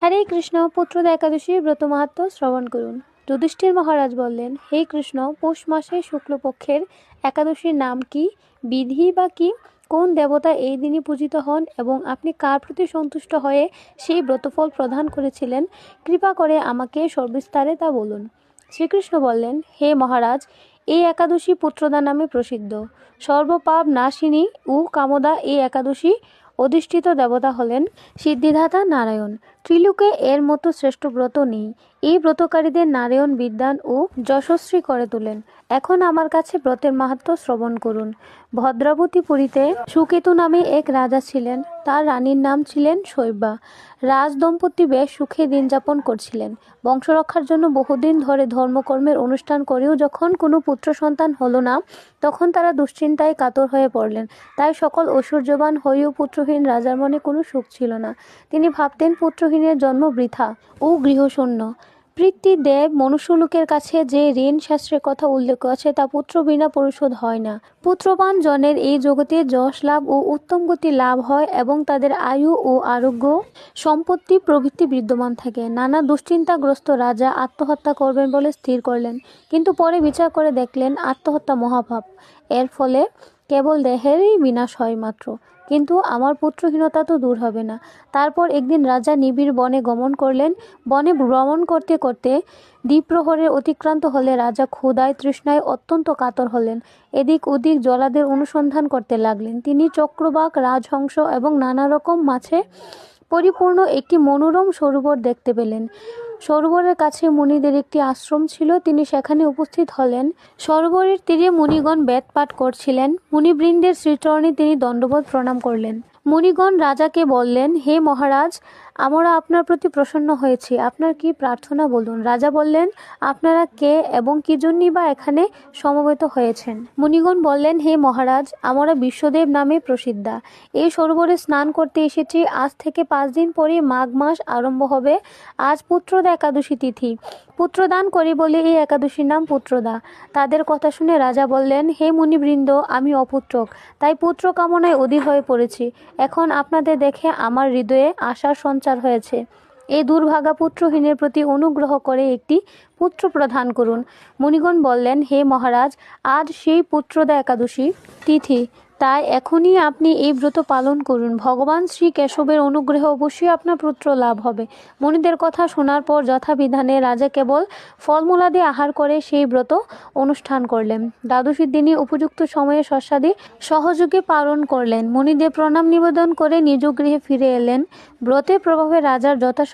হরে কৃষ্ণ। পুত্রদা একাদশী ব্রত মাহাত্ম্য শ্রবণ করুন। যুধিষ্ঠির মহারাজ বললেন, হে কৃষ্ণ, পৌষ মাসে শুক্লপক্ষের একাদশীর নাম কি, বিধি বা কি, কোন দেবতা এই দিনই পূজিত হন এবং আপনি কার প্রতি সন্তুষ্ট হয়ে সেই ব্রতফল প্রদান করেছিলেন, কৃপা করে আমাকে সবিস্তারে তা বলুন। শ্রীকৃষ্ণ বললেন, হে মহারাজ, এই একাদশী পুত্রদা নামে প্রসিদ্ধ। সর্বপাপ নাশিনী ও কামদা এই একাদশী অধিষ্ঠিত দেবতা হলেন সিদ্ধিদাতা নারায়ণ। ত্রিলোকে এর মতো শ্রেষ্ঠ ব্রত নেই। এই ব্রতকারীদের নারায়ণ বিদ্বান ও যশস্বী করে তোলেন। এখন আমার কাছে ব্রতের মাহাত্ম্য শ্রবণ করুন। ভদ্রাবতীপুরীতে সুকেতু নামে এক রাজা ছিলেন। তার রানীর নাম ছিলেন শৈবা। রাজ দম্পতি বেশ সুখে দিন যাপন করছিলেন। বংশরক্ষার জন্য বহুদিন ধরে ধর্মকর্মের অনুষ্ঠান করেও যখন কোনো পুত্র সন্তান হলো না, তখন তারা দুশ্চিন্তায় কাতর হয়ে পড়লেন। তাই সকল ঐশ্বর্যবান হয়েও পুত্রহীন রাজার মনে কোনো সুখ ছিল না। তিনি ভাবতেন, পুত্রহীনের জন্ম বৃথা ও গৃহশূন্য। পিতৃদেব মনুষ্যলোকের কাছে যে ঋণ শাস্ত্রের কথা উল্লেখ আছে তা পুত্র বিনা পরিশোধ হয় না। পুত্রবান জনের এই জগতে যশ লাভ ও উত্তম গতি লাভ হয় এবং তাদের আয়ু ও আরোগ্য সম্পত্তি প্রভৃতি বিদ্যমান থাকে। নানা দুশ্চিন্তাগ্রস্ত রাজা আত্মহত্যা করবেন বলে স্থির করলেন, কিন্তু পরে বিচার করে দেখলেন আত্মহত্যা মহাপাপ। এর ফলে কেবল দেহেরই বিনাশ হয় মাত্র, কিন্তু আমার পুত্রহীনতা তো দূর হবে না। তারপর একদিন রাজা নিবিড় বনে গমন করলেন। বনে ভ্রমণ করতে করতে দ্বিপ্রহরের অতিক্রান্ত হলে রাজা ক্ষুধায় তৃষ্ণায় অত্যন্ত কাতর হলেন। এদিক ওদিক জলাদের অনুসন্ধান করতে লাগলেন। তিনি চক্রবাক, রাজহংস এবং নানা রকম মাছে পরিপূর্ণ একটি মনোরম সরোবর দেখতে পেলেন। সরোবরের কাছে মুনিদের একটি আশ্রম ছিল। তিনি সেখানে উপস্থিত হলেন। সরোবরের তীরে মুনিগণ বেদ পাঠ করছিলেন। মুনিবৃন্দের শ্রীচরণে তিনি দণ্ডবোধ প্রণাম করলেন। মুনিগণ রাজাকে বললেন, হে মহারাজ, আমরা আপনার প্রতি প্রসন্ন হয়েছি। আপনার কি প্রার্থনা বলুন। রাজা বললেন, আপনারা কে এবং কি জন্যই বা এখানে সমবেত হয়েছেন। মুনিগণ বললেন, হে মহারাজ, আমরা বিশ্বদেব নামে প্রসিদ্ধা। এই সরোবরে স্নান করতে এসেছি। আজ থেকে 5 দিন পরে মাঘ মাস আরম্ভ হবে। আজ পুত্রদা একাদশী তিথি। পুত্রদান করি বলে এই একাদশীর নাম পুত্রদা। তাদের কথা শুনে রাজা বললেন, হে মুনিবৃন্দ, আমি অপুত্রক, তাই পুত্র কামনায় অধীর হয়ে পড়েছি। এখন আপনাদের দেখে আমার হৃদয়ে আশার সঞ্চার হয়েছে। এই দুর্ভাগা পুত্রহীনের প্রতি অনুগ্রহ করে একটি পুত্র প্রদান করুন। মুনিগণ বললেন, হে মহারাজ, আজ সেই পুত্রদা একাদশী তিথি, তাই এখনই আপনি এই ব্রত পালন করুন। ভগবান শ্রী কেশবের অনুগ্রহে অবশ্যই আপনার পুত্র লাভ হবে। মুনিদের কথা শোনার পর যথাবিধানে রাজা কেবল ফলমূলাদি আহার করে সেই ব্রত অনুষ্ঠান করলেন। দ্বাদশীর দিনে উপযুক্ত সময়ে শস্যাদি সহযোগে পালন করলেন। মুনিদের প্রণাম নিবেদন করে নিজ গৃহে ফিরে এলেন। ব্রতের প্রভাবে রাজার যথাসময়ে